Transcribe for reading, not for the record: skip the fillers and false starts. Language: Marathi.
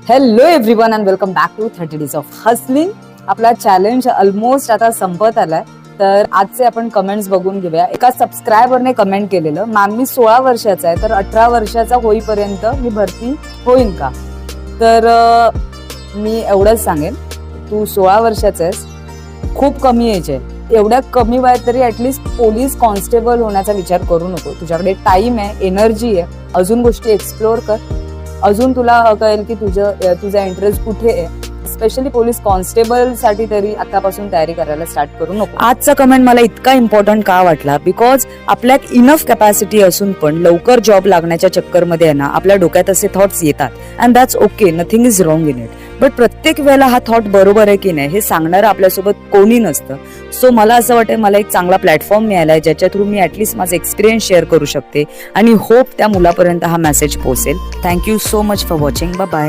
Hello everyone and welcome back to 30 days of hustling. आपला चॅलेंज ऑलमोस्ट आता संपत आलाय. तर आजचे आपण कमेंट्स बघून घेऊया. एका सबस्क्रायबरने कमेंट केलेलं, मॅम मी 16 वर्षाचा आहे, तर 18 वर्षाचा होईपर्यंत मी भरती होईन का? तर मी एवढंच सांगेन, तू 16 वर्षाचा आहेस, खूप कमी एज आहे. एवढ्या कमी वयात तरी ऍटलिस्ट पोलीस कॉन्स्टेबल होण्याचा विचार करू नको. तुझ्याकडे टाइम आहे, एनर्जी आहे, अजून गोष्टी एक्सप्लोर कर. अजून तुला कळेल की तुझा इंटरेस्ट कुठे आहे. स्पेशली पोलीस कॉन्स्टेबल साठी तरी आतापासून तयारी करायला स्टार्ट करू नको. आजचा कमेंट मला इतका इम्पॉर्टंट का वाटला, बिकॉज आपल्यात इनफ कॅपॅसिटी असून पण लवकर जॉब लागण्याच्या चक्करमध्ये आहे ना, आपल्या डोक्यात असे थॉट्स येतात. And that's okay, nothing is wrong in it. But प्रत्येक वेळेला हा थॉट बरोबर आहे की नाही हे सांगणारं आपल्यासोबत कोणी नसतं. सो मला असं वाटतं, मला एक चांगला प्लॅटफॉर्म मिळालाय ज्याच्या थ्रू मी ऍटलिस्ट माझा एक्सपिरियन्स शेअर करू शकते आणि होप त्या मुलापर्यंत हा मेसेज पोहोचेल. Thank you so much for watching. Bye bye.